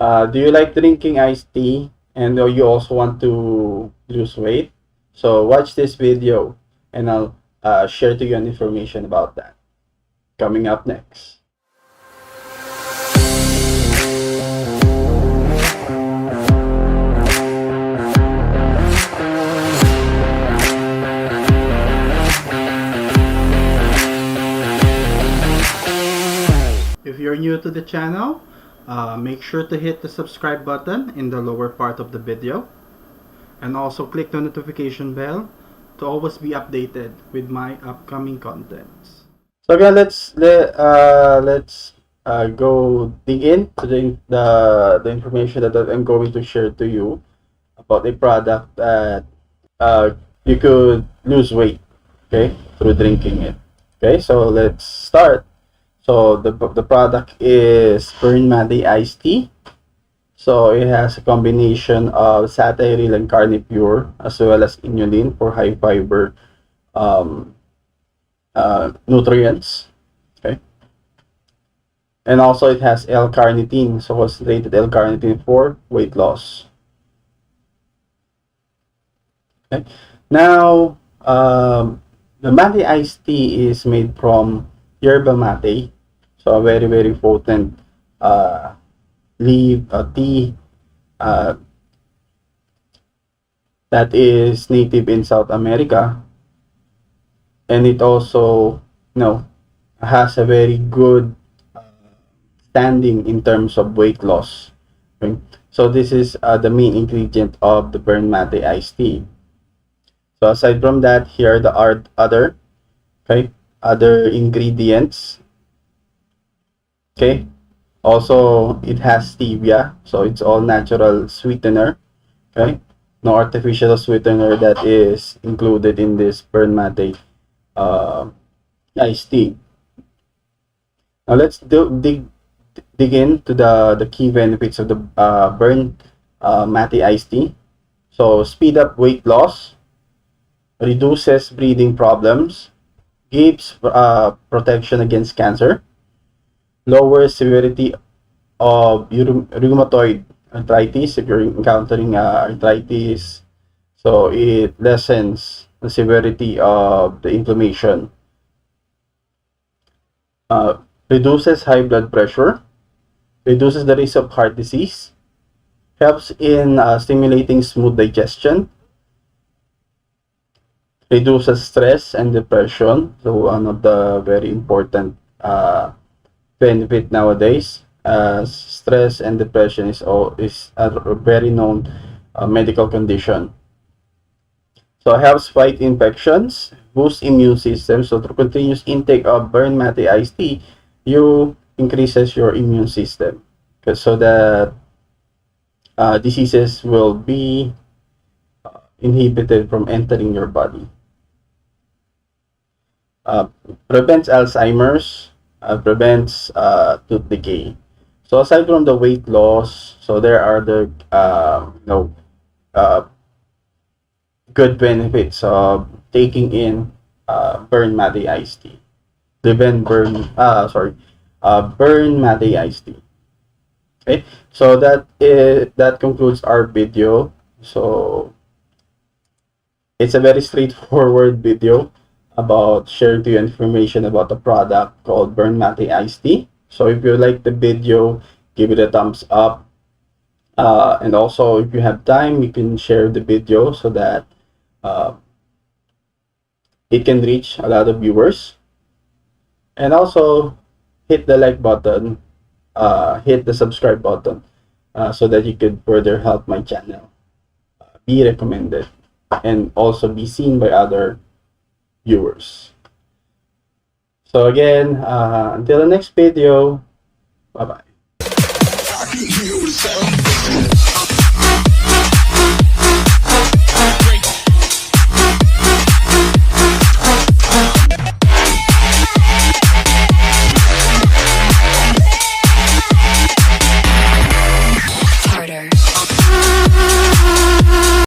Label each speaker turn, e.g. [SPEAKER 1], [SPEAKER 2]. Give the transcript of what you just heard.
[SPEAKER 1] Do you like drinking iced tea and you also want to lose weight? So watch this video and I'll share to you an information about that. Coming up next. If you're new to the channel, make sure to hit the subscribe button in the lower part of the video and also click the notification bell to always be updated with my upcoming contents. So again, let's go dig into the information that I'm going to share to you about a product that you could lose weight, okay, through drinking it. Okay, so let's start. So the product is Burn Mate Iced Tea. So it has a combination of satire and carnipure as well as inulin for high fiber nutrients. Okay, and also it has L-carnitine, so concentrated L-carnitine for weight loss. Okay, now the mate iced tea is made from yerba mate, so a very potent leaf tea that is native in South America, and it also has a very good standing in terms of weight loss. Okay? So this is the main ingredient of the Burn Mate iced tea. So aside from that, here are other ingredients. Okay, also it has stevia, so it's all natural sweetener. Okay, no artificial sweetener that is included in this Burn Mate iced tea. Now let's dig into the key benefits of the Burn Mate iced tea. So speed up weight loss, reduces breathing problems, gives protection against cancer, lowers severity of rheumatoid arthritis if you're encountering arthritis. So it lessens the severity of the inflammation, reduces high blood pressure, reduces the risk of heart disease, helps in stimulating smooth digestion, reduces stress and depression. So one of the very important benefit nowadays, as stress and depression is a very known medical condition. So helps fight infections, boosts immune system. So through continuous intake of Burn Mate iced tea, you increases your immune system, so that diseases will be inhibited from entering your body. Prevents Alzheimer's, prevents tooth decay. So aside from the weight loss, so there are the good benefits of taking in Burn Mate iced tea. Burn Mate iced tea. Okay, so that concludes our video. So it's a very straightforward video about sharing to you information about the product called Burn Mate iced tea. So if you like the video, give it a thumbs up, and also if you have time, you can share the video so that it can reach a lot of viewers. And also hit the like button, hit the subscribe button, so that you could further help my channel be recommended and also be seen by other viewers. So again, until the next video, bye bye.